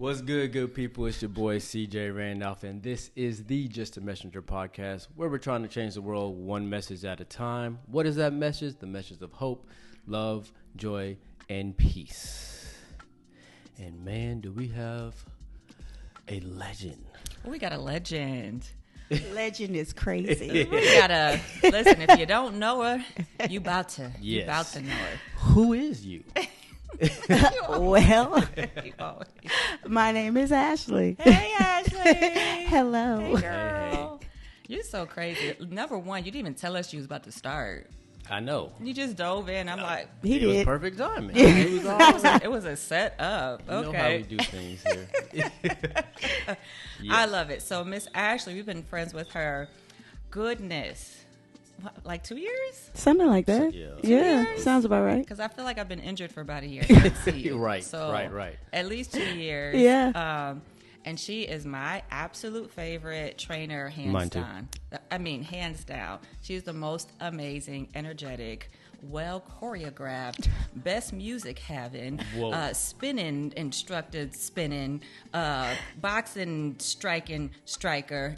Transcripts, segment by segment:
What's good people? It's your boy CJ Randolph, and this is the Just a Messenger podcast, where we're trying to change the world one message at a time. What is that message? The message of hope, love, joy, and peace. And man, do we have a legend. We got a legend. Legend is crazy. We gotta listen. If you don't know her, you about to. Yes. You about to know her. Who is you? Well, my name is Ashley. Hey, Ashley. Hello. Hey, girl. You're so crazy. Number one, you didn't even tell us you was about to start. I know. You just dove in. I'm like, He It was did. perfect timing. Yeah. It was awesome. it was a set up. You know how we Okay. do things here. I Yes. love it. So Miss Ashley, we've been friends with her. Goodness. What, like 2 years? Something like that. Yeah. Yeah, sounds about right. Because I feel like I've been injured for about a year. I didn't see you. Right, So right. At least 2 years. Yeah. And she is my absolute favorite trainer, hands Mine too. down. I mean, hands down. She's the most amazing, energetic, well choreographed, best music having, Whoa. spinning instructed spinning, boxing striking striker.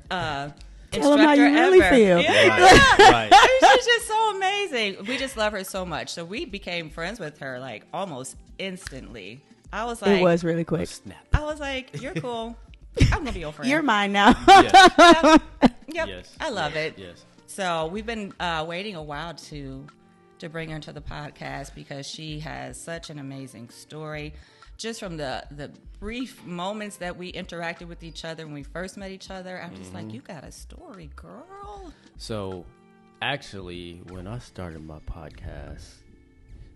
Tell 'em how you really feel. Right, right. She's just so amazing. We just love her so much. So we became friends with her like almost instantly. I was like, It was really quick. Snap. I was like, you're cool. I'm gonna be your friend. You're mine now. Yes. Yep. Yes. I love it. Yes. So we've been waiting a while to bring her to the podcast because she has such an amazing story. Just from the brief moments that we interacted with each other when we first met each other, I'm just like, you got a story, girl. So, actually, when I started my podcast,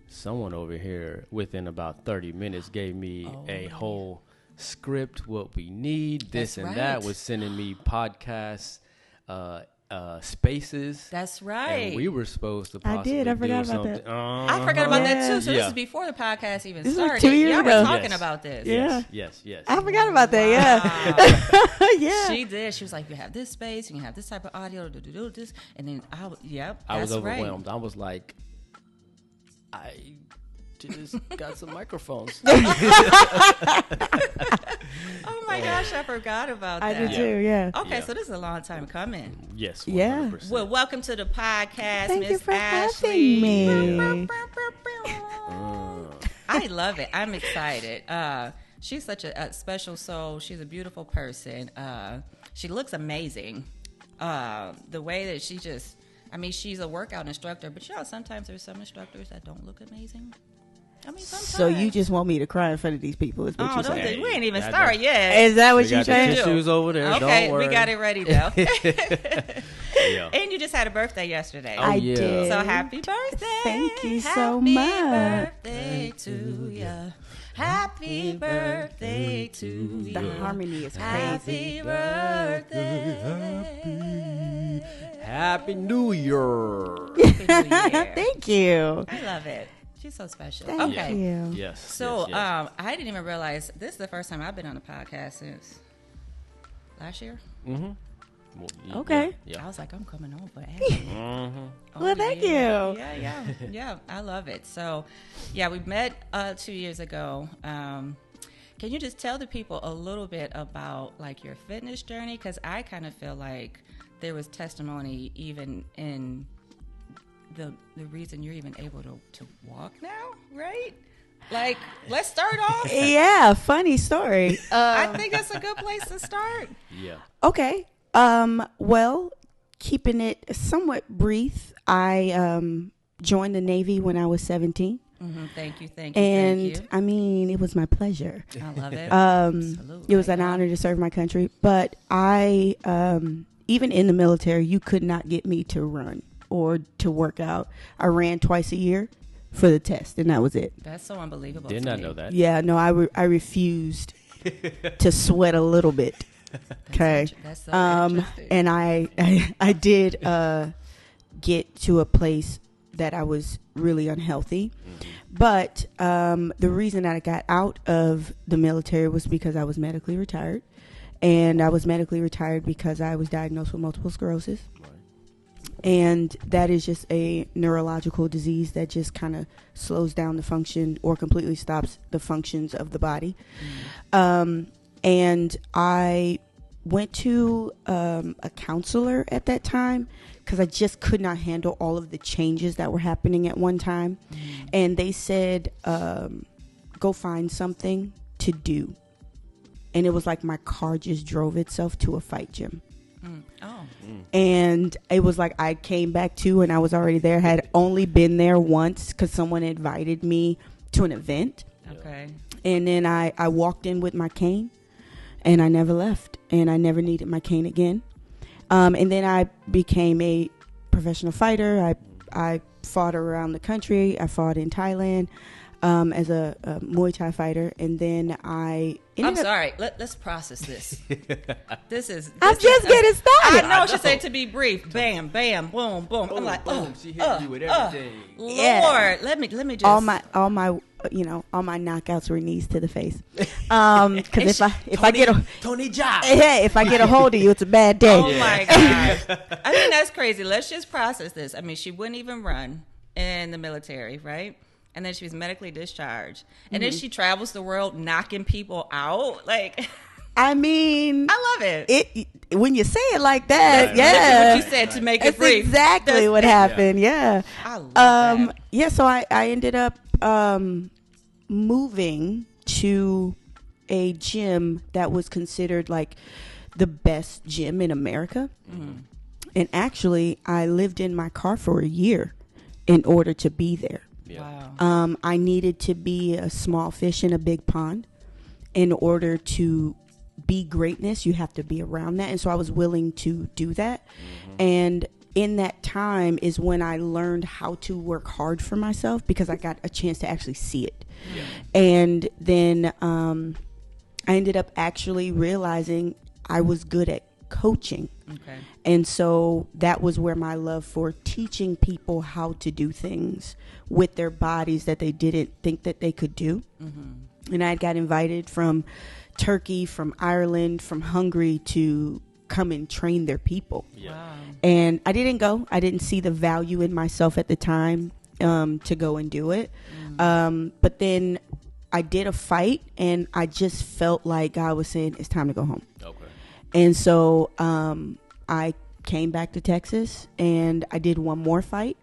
someone over here, within about 30 minutes, gave me a whole script, what we need, this That's and that, right. was sending me podcasts, spaces. That's right. And we were supposed to I possibly did. I forgot do about something. that. I forgot about that too. So Yeah. this is before the podcast even This was started. 2 years Y'all ago. were talking Yes. about this. Yeah. Yes. I forgot about that. Yeah. Yeah. She did. She was like, "You have this space, and you have this type of audio, do this," and then I was I was that's right. overwhelmed. I was like, I just got some microphones. Oh my gosh, I forgot about that. I did too, yeah. Okay, Yeah. so this is a long time coming. Yes. Yeah. 100%. Well, welcome to the podcast, Thank Miss you for Ashley. having me. I love it. I'm excited. She's such a special soul. She's a beautiful person. She looks amazing. The way that she just, I mean, she's a workout instructor, but you know, sometimes there's some instructors that don't look amazing. I mean, sometimes. So you just want me to cry in front of these people is what Oh, you don't saying? think we ain't even That- started yet. Is that what We you got the saying? tissues over there. Okay, Don't worry. we got it ready though. Yeah. And you just had a birthday yesterday. Oh, I yeah. did. So happy birthday. Thank you so Happy much. birthday to you. Happy birthday to you. The harmony is crazy. Happy birthday. Happy New Year. Happy New Year. Thank you. I love it. She's so special. Thank Okay. you. Yes. So yes. I didn't even realize this is the first time I've been on a podcast since last year. Well, Okay. Yeah. I was like, I'm coming on for Ashley. Well, thank you. Yeah. I love it. So, yeah, we met 2 years ago. Can you just tell the people a little bit about like your fitness journey? Because I kind of feel like there was testimony even in the reason you're even able to walk now, right? Like, let's start off. Yeah, funny story. I think that's a good place to start. Yeah. Okay. Well, keeping it somewhat brief, I joined the Navy when I was 17. Thank you. And Thank I mean, it was my pleasure. you. I love it. It was an honor to serve my country. But I, even in the military, you could not get me to run or to work out. I ran twice a year for the test, and that was it. That's so unbelievable. Did to not me. know that. Yeah, no, I refused to sweat a little bit. Okay. That's so interesting. And I did get to a place that I was really unhealthy. But the reason that I got out of the military was because I was medically retired. And I was medically retired because I was diagnosed with multiple sclerosis. And that is just a neurological disease that just kind of slows down the function or completely stops the functions of the body. And I went to a counselor at that time because I just could not handle all of the changes that were happening at one time. And they said, go find something to do. And it was like my car just drove itself to a fight gym. And it was like I came back to, and I was already there. Had only been there once because someone invited me to an event. Okay. And then I walked in with my cane, and I never left, and I never needed my cane again. And then I became a professional fighter. I fought around the country. I fought in Thailand as a Muay Thai fighter, and then I'm sorry. Let's process this. I'm just getting started. I know she said to be brief. Bam, bam, boom, boom. I'm like, boom. She hit you with everything. Lord, Yeah. let me just all my knockouts were knees to the face. Because if I get Tony Jaa. if I get a hold of you, it's a bad day. Oh my God. I mean, that's crazy. Let's just process this. I mean, she wouldn't even run in the military, right? And then she was medically discharged. And then she travels the world knocking people out. Like, I mean, I love it. It when you say it like that, That's what you said to make it That's brief. exactly what happened. Yeah. I love that. Yeah, so I ended up moving to a gym that was considered like the best gym in America. And actually, I lived in my car for a year in order to be there. Yeah. Wow. I needed to be a small fish in a big pond. In order to be greatness, you have to be around that. And so I was willing to do that. And in that time is when I learned how to work hard for myself, because I got a chance to actually see it. And then I ended up actually realizing I was good at coaching. Okay. And so that was where my love for teaching people how to do things with their bodies that they didn't think that they could do. And I got invited from Turkey, from Ireland, from Hungary to come and train their people. Wow. And I didn't go. I didn't see the value in myself at the time to go and do it. But then I did a fight, and I just felt like God was saying, it's time to go home. Okay. And so I came back to Texas, and I did one more fight.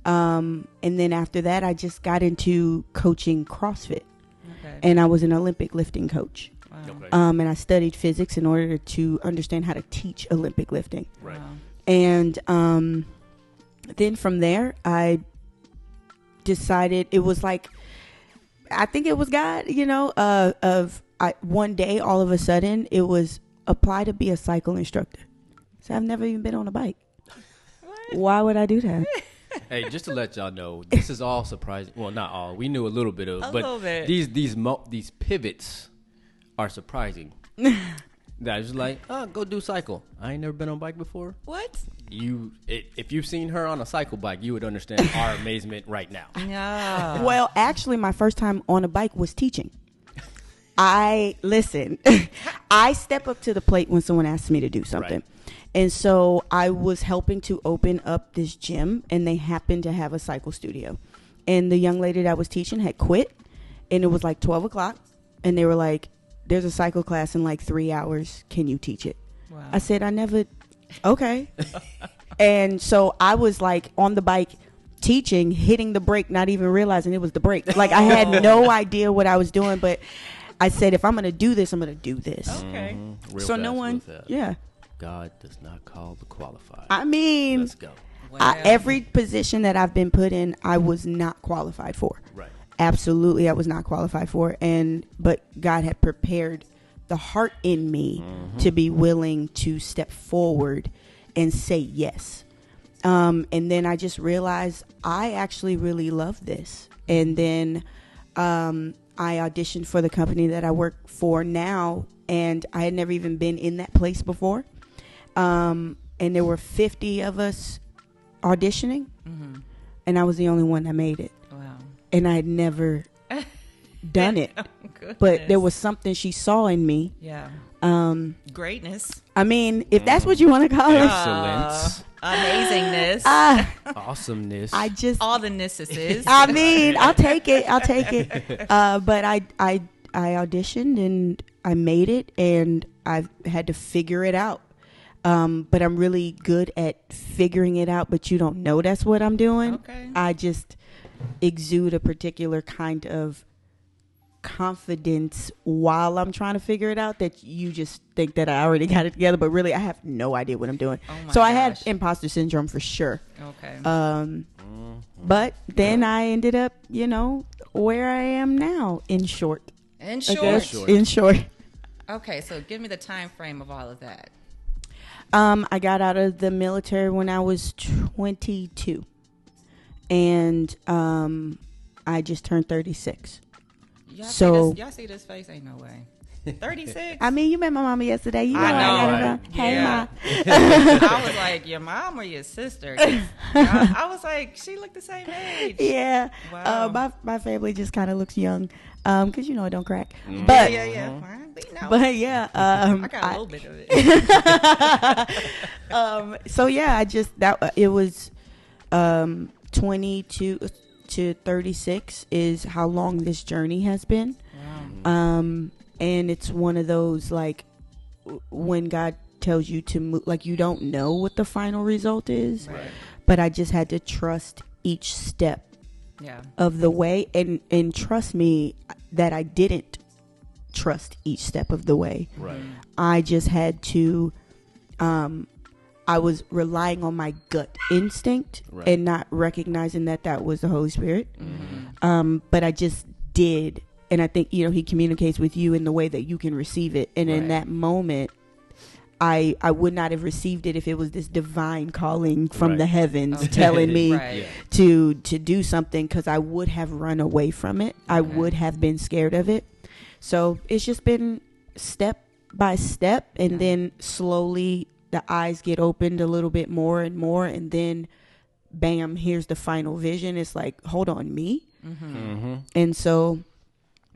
And then after that, I just got into coaching CrossFit. Okay. And I was an Olympic lifting coach. Wow. Okay. And I studied physics in order to understand how to teach Olympic lifting. Right. Wow. And then from there, I decided it was like, I think it was God, one day, all of a sudden, it was apply to be a cycle instructor. So I've never even been on a bike. Why would I do that? Hey, just to let y'all know, this is all surprising. Well, not all. We knew a little bit of, but little bit. these pivots are surprising. That I was just like, go do cycle. I ain't never been on a bike before. What? If you've seen her on a cycle bike, you would understand our amazement right now. Yeah. Well, actually, my first time on a bike was teaching. I step up to the plate when someone asks me to do something. Right. And so I was helping to open up this gym, and they happened to have a cycle studio. And the young lady that I was teaching had quit, and it was like 12 o'clock. And they were like, there's a cycle class in like 3 hours. Can you teach it? Wow. I said, okay. And so I was like on the bike teaching, hitting the brake, not even realizing it was the brake. Like I had no idea what I was doing, but I said, if I'm going to do this, I'm going to do this. Okay. Real So no fast one, with that. yeah. God does not call the qualified. I mean, Let's go. Wow. every position that I've been put in, I was not qualified for. Right. Absolutely, I was not qualified for. But God had prepared the heart in me to be willing to step forward and say yes. And then I just realized I actually really love this. And then I auditioned for the company that I work for now, and I had never even been in that place before. And there were 50 of us auditioning, and I was the only one that made it. Wow. And I had never done it. Goodness. But there was something she saw in me. Yeah. Greatness. I mean, if that's what you want to call it. Excellence. Amazingness. Awesomeness. I just, all the nisses. I mean, I'll take it. But I auditioned, and I made it, and I've had to figure it out. But I'm really good at figuring it out, but you don't know that's what I'm doing. Okay. I just exude a particular kind of confidence while I'm trying to figure it out that you just think that I already got it together, but really I have no idea what I'm doing. Oh my so I had gosh. imposter syndrome for sure. Okay. But then I ended up, where I am now, in short. In I short. guess. In short. Okay, so give me the time frame of all of that. I got out of the military when I was 22. And I just turned 36. Y'all see this face? Ain't no way. 36? I mean, you met my mama yesterday. You know I know, I right? Hey, Yeah. Ma. I was like, your mom or your sister? 'Cause I was like, she looked the same age. Yeah. Wow. My family just kind of looks young. Because, it don't crack. Mm-hmm. But, Yeah. Fine. We know. but yeah. I got a little bit of it. So yeah, it was 22 to 36 is how long this journey has been. Wow. And it's one of those, like, when God tells you to move, like, you don't know what the final result is, Right. but I just had to trust each step Yeah. of the way, and trust me that I didn't trust each step of the way. Right. I just had to I was relying on my gut instinct Right. and not recognizing that was the Holy Spirit. Mm-hmm. But I just did. And I think, he communicates with you in the way that you can receive it. And in Right. that moment, I would not have received it if it was this divine calling from Right. the heavens Okay. telling me Right. Yeah. to do something, because I would have run away from it. I Okay. would have been scared of it. So it's just been step by step, and Yeah. then slowly the eyes get opened a little bit more and more, and then bam, here's the final vision. It's like, hold on, me? Mm-hmm. And so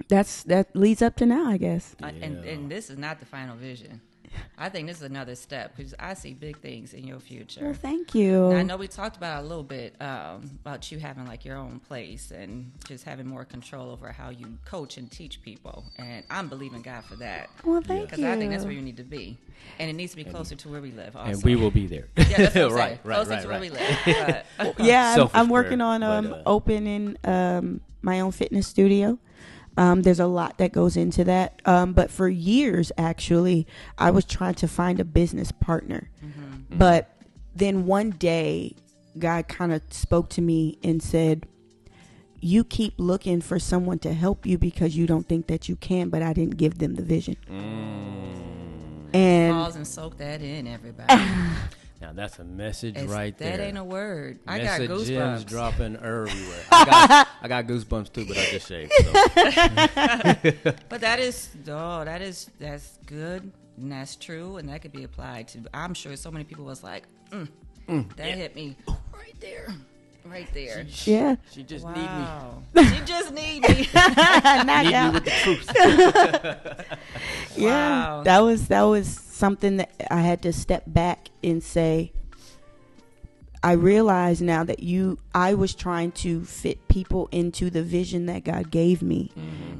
that leads up to now, I guess. And this is not the final vision. I think this is another step because I see big things in your future. Well, thank you. And I know we talked about a little bit about you having like your own place and just having more control over how you coach and teach people. And I'm believing God for that Well, thank because you. I think that's where you need to be, and it needs to be closer to where we live. Also. And we will be there. Yeah, that's what I'm right, saying. right, Closer right, to where right. we live. But, Yeah, Selfish I'm working prayer, on but, opening my own fitness studio. There's a lot that goes into that. But for years, actually, I was trying to find a business partner. Mm-hmm. But then one day, God kind of spoke to me and said, you keep looking for someone to help you because you don't think that you can, but I didn't give them the vision. And pause and soak that in, everybody. Now that's a message It's- right there. That ain't a word. I got Messages goosebumps. dropping everywhere. I got goosebumps too, but I just shaved. So. But that's good and that's true and that could be applied to. I'm sure so many people was like, that hit me right there. yeah, She just Wow. She just need me. knock need me out. with the truth. Yeah, Wow. that was something that I had to step back and say, I realize now that I was trying to fit people into the vision that God gave me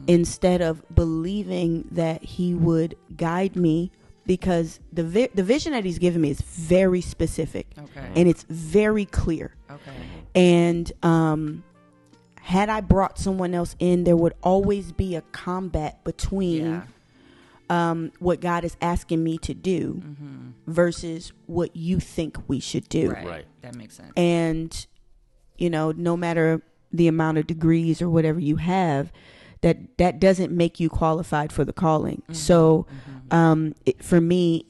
instead of believing that he would guide me, because the vision that he's given me is very specific Okay. and it's very clear. Okay. And had I brought someone else in, there would always be a combat between what God is asking me to do versus what you think we should do. Right. That makes sense. And, no matter the amount of degrees or whatever you have, that doesn't make you qualified for the calling. So for me,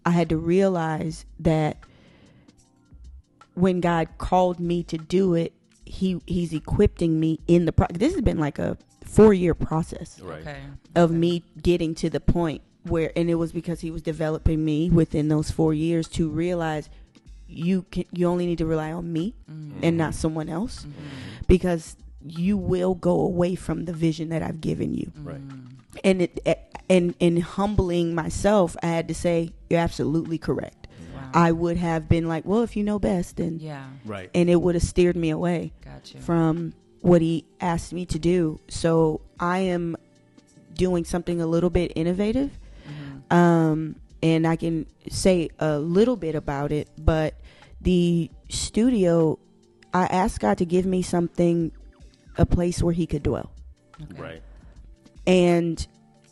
I had to realize that when God called me to do it, he's equipping me in the process. This has been like a 4-year process Right. Okay. of me getting to the point where, and it was because he was developing me within those 4 years to realize you only need to rely on me and not someone else, because you will go away from the vision that I've given you. Right. And in humbling myself, I had to say, you're absolutely correct. Wow. I would have been like, well, if you know best, and Yeah. Right. and it would have steered me away Gotcha. from what he asked me to do. So I am doing something a little bit innovative. And I can say a little bit about it, but the studio, I asked God to give me something, a place where he could dwell. Okay. Right. And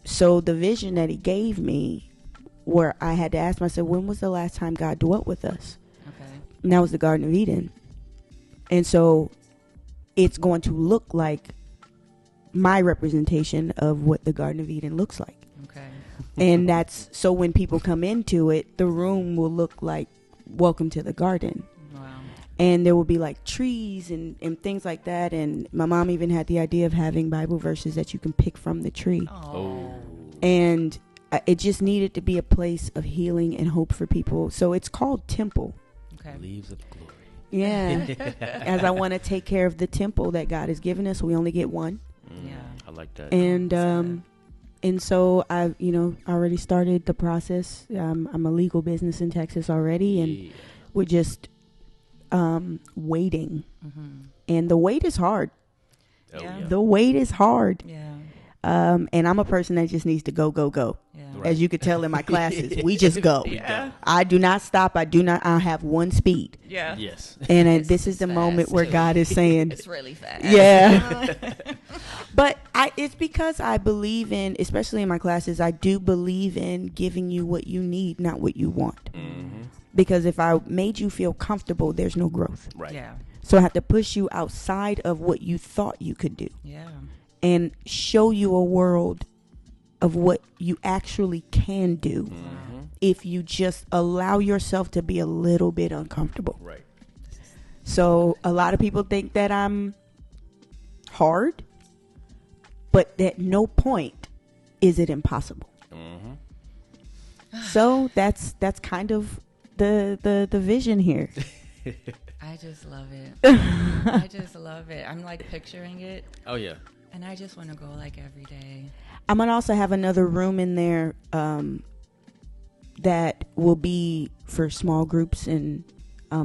so the vision that he gave me, where I had to ask myself, when was the last time God dwelt with us? Okay. And that was the Garden of Eden. And so it's going to look like my representation of what the Garden of Eden looks like. Okay. And that's so when people come into it, the room will look like welcome to the garden. Wow. And there will be like trees and things like that. And my mom even had the idea of having Bible verses that you can pick from the tree. Oh. And it just needed to be a place of healing and hope for people. So it's called Temple. Okay. Leaves of glory. Yeah. As I want to take care of the temple that God has given us. We only get one. Yeah. I like that. And so I've, already started the process. I'm a legal business in Texas already, and we're just waiting. And the wait is hard. Oh, Yeah. The wait is hard. Yeah. And I'm a person that just needs to go. Yeah. Right. As you could tell in my classes, we just go. Yeah. I do not stop. I have one speed. Yeah. Yes. And It's this is the fast, moment where too. God is saying, It's really fast. yeah. But it's because I believe in, especially in my classes, I do believe in giving you what you need, not what you want. Because if I made you feel comfortable, there's no growth. Right. Yeah. So I have to push you outside of what you thought you could do Yeah. and show you a world of what you actually can do if you just allow yourself to be a little bit uncomfortable. Right. So a lot of people think that I'm hard, but at no point is it impossible. So that's kind of the vision here. I just love it. I just love it. I'm like picturing it, Oh yeah. and I just want to go like every day. I'm gonna also have another room in there that will be for small groups and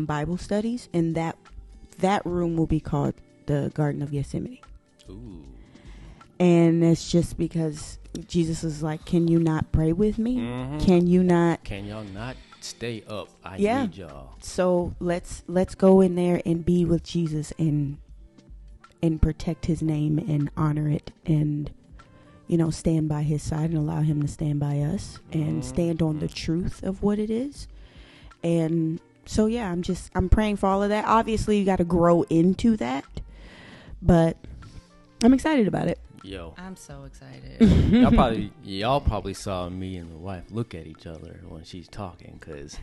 Bible studies, and that room will be called the Garden of Gethsemane. Ooh. And it's just because Jesus is like, can you not pray with me? Can you not? Can y'all not stay up? I Yeah. need y'all. So let's go in there and be with Jesus and protect his name and honor it and stand by his side and allow him to stand by us and stand on the truth of what it is. And so yeah, I'm praying for all of that. Obviously you got to grow into that, but I'm excited about it. Yo. I'm so excited. y'all probably saw me and the wife look at each other when she's talking, because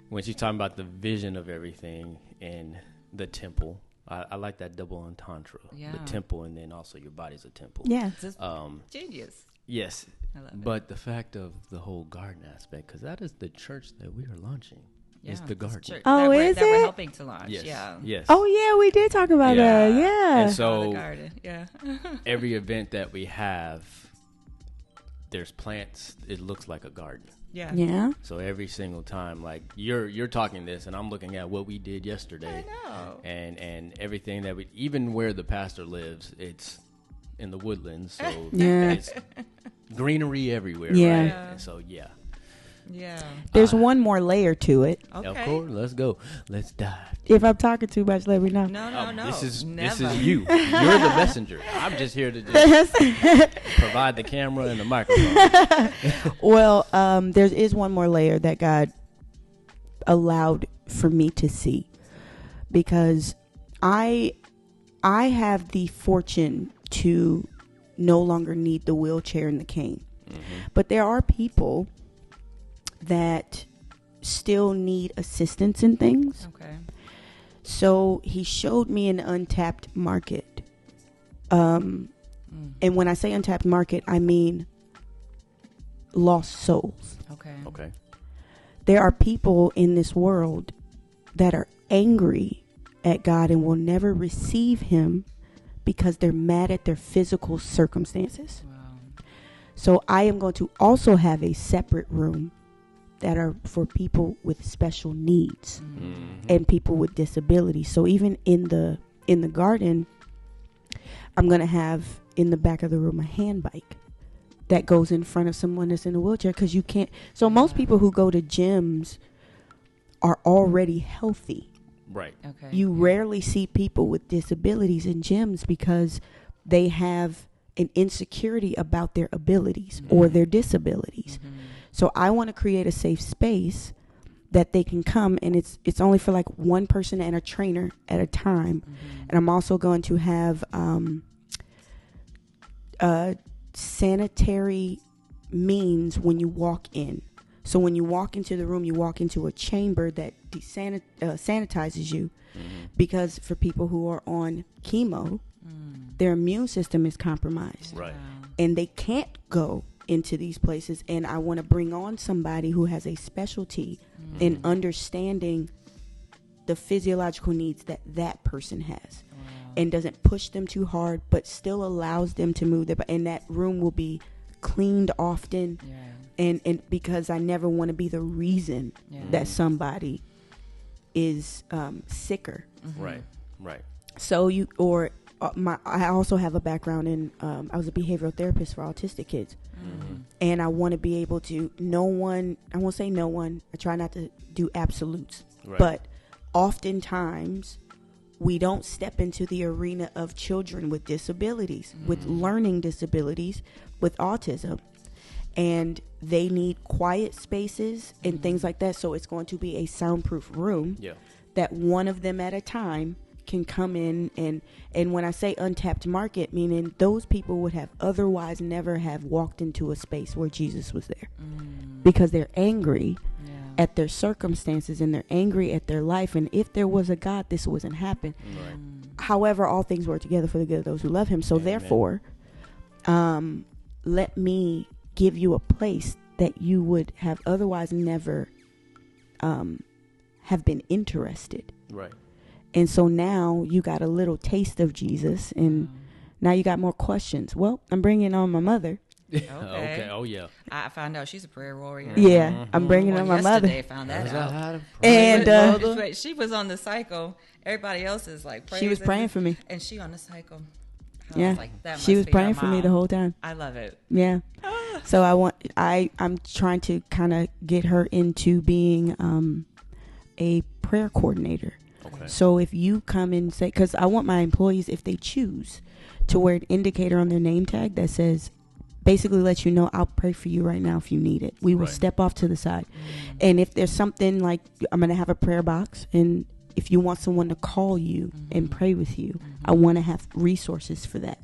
when she's talking about the vision of everything and the temple, I like that double entendre. Yeah. The temple, and then also your body's a temple. Yeah. This is genius. Yes. I love it. But the fact of the whole garden aspect, because that is the church that we are launching. It's the garden. church Oh, that we're it? helping to launch. Yes. Yeah. Yes. Oh yeah, we did talk about that. Yeah. And Oh, so the garden. Yeah. every event that we have, there's plants. It looks like a garden. Yeah. Yeah. So every single time, like you're talking this, and I'm looking at what we did yesterday, I know. and everything that we, even where the pastor lives, it's in the woodlands, so Yeah. it's greenery everywhere. Yeah. Right? Yeah. And so yeah, Yeah. There's one more layer to it. Okay. of course, let's go, let's dive. If I'm talking too much, let me know. No. This is Never. you. You're the messenger. I'm just here to just provide the camera and the microphone. Well, there is one more layer that God allowed for me to see, because I have the fortune to no longer need the wheelchair and the cane. But there are people that still need assistance in things. Okay. So he showed me an untapped market. And when I say untapped market, I mean lost souls. Okay. Okay. There are people in this world that are angry at God and will never receive him because they're mad at their physical circumstances. Wow. So I am going to also have a separate room that are for people with special needs and people with disabilities. So even in the garden, I'm going to have in the back of the room a hand bike that goes in front of someone that's in a wheelchair, because you can't. So most people who go to gyms are already healthy. Right. Okay. You rarely see people with disabilities in gyms because they have an insecurity about their abilities or their disabilities. So I want to create a safe space that they can come, and it's only for like one person and a trainer at a time. And I'm also going to have sanitary means when you walk in. So when you walk into the room, you walk into a chamber that sanitizes you, because for people who are on chemo, their immune system is compromised. Right. And they can't go into these places. And I want to bring on somebody who has a specialty in understanding the physiological needs that that person has, and doesn't push them too hard, but still allows them to move. And that room will be cleaned often. And because I never want to be the reason that somebody is sicker. Right. So I also have a background in, I was a behavioral therapist for autistic kids. And I want to be able to, I won't say no one, I try not to do absolutes, but oftentimes we don't step into the arena of children with disabilities, with learning disabilities, with autism. And they need quiet spaces and things like that. So it's going to be a soundproof room that one of them at a time can come in. And when I say untapped market, meaning those people would have otherwise never have walked into a space where Jesus was there, because they're angry at their circumstances and they're angry at their life. And if there was a God, this wouldn't happen. However, all things work together for the good of those who love him. So therefore, let me give you a place that you would have otherwise never have been interested. Right. And so now you got a little taste of Jesus, and now you got more questions. Well, I'm bringing on my mother. Okay. Oh, yeah. I found out she's a prayer warrior. Yeah, I'm bringing on my mother. Yesterday, found that out. And she was on the cycle. Everybody else is like praising. she was praying for me. And she on the cycle. Yeah, she was praying for me the whole time. I love it. Yeah. So I'm trying to kind of get her into being a prayer coordinator. Okay. So if you come and say, because I want my employees, if they choose, to wear an indicator on their name tag that says, basically lets you know, I'll pray for you right now if you need it. We will step off to the side. And if there's something like, I'm going to have a prayer box, and if you want someone to call you and pray with you, I want to have resources for that.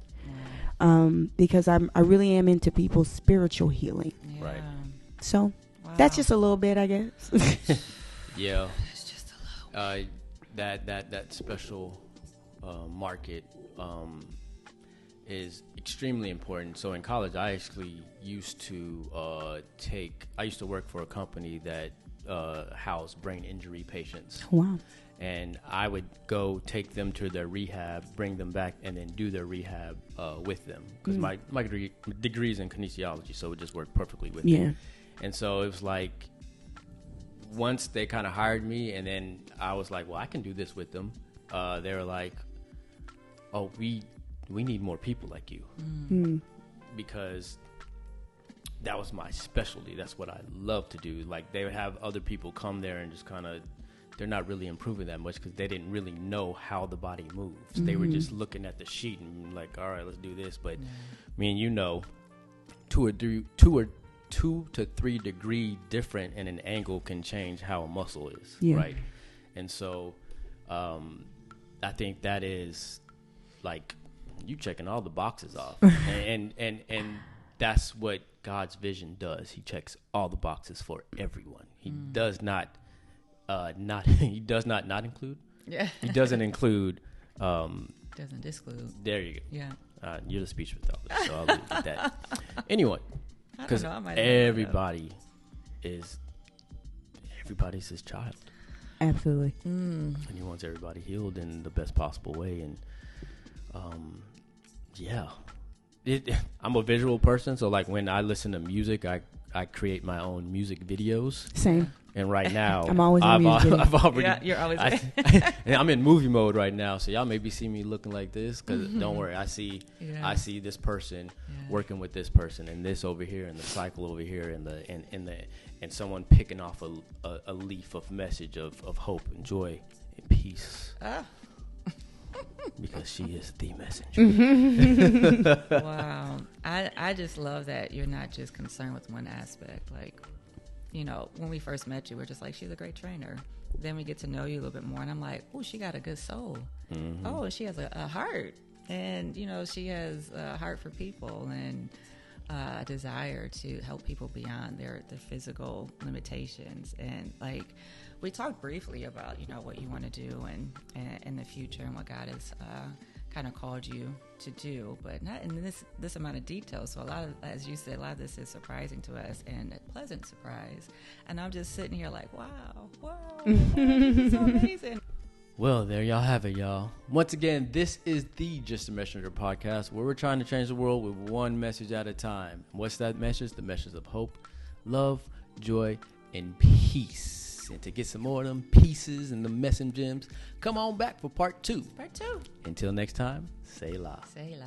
Because I really am into people's spiritual healing. Yeah. Right. So that's just a little bit, I guess. Yeah. It's just a little. That special market is extremely important. So in college, I actually used to work for a company that housed brain injury patients. Wow. And I would go take them to their rehab, bring them back, and then do their rehab with them. Because my degree is in kinesiology, so it just worked perfectly with me. And so it was like, once they kind of hired me, and then I was like, well, I can do this with them. They were like, oh, we need more people like you. Because that was my specialty. That's what I love to do. Like, they would have other people come there and just kind of, they're not really improving that much because they didn't really know how the body moves. They were just looking at the sheet and like, all right, let's do this. But me and you know, 2 to 3 degree different in an angle can change how a muscle is, right? And so I think that is like you checking all the boxes off, and that's what God's vision does. He checks all the boxes for everyone. He does not include. Yeah. He doesn't include. Doesn't disclude. There you go. Yeah. You're the speech pathologist, so I'll leave it at that. Anyway, because everybody's his child. Absolutely. And he wants everybody healed in the best possible way. And I'm a visual person, so like when I listen to music, I create my own music videos. Same. And right now, I'm always in music video. I've already, Yeah, you're always. and I'm in movie mode right now, so y'all maybe see me looking like this. Because don't worry, I see this person working with this person, and this over here, and the cycle over here, and someone picking off a leaf of message of hope and joy and peace. Because she is the messenger. Wow. I just love that you're not just concerned with one aspect. Like, you know, when we first met you, we're just like, she's a great trainer. Then we get to know you a little bit more, and I'm like, oh, she got a good soul. Mm-hmm. Oh, she has a heart. And, you know, she has a heart for people and a desire to help people beyond their physical limitations. And, like, we talked briefly about, you know, what you want to do and in the future and what God has kind of called you to do, but not in this amount of detail. So a lot of, as you said, a lot of this is surprising to us and a pleasant surprise. And I'm just sitting here like, wow, this is so amazing. Well, there y'all have it, y'all. Once again, this is the Just a Messenger podcast, where we're trying to change the world with one message at a time. What's that message? The message of hope, love, joy, and peace. And to get some more of them pieces and the messing gems, come on back for part 2. Part 2. Until next time, say la. Say la.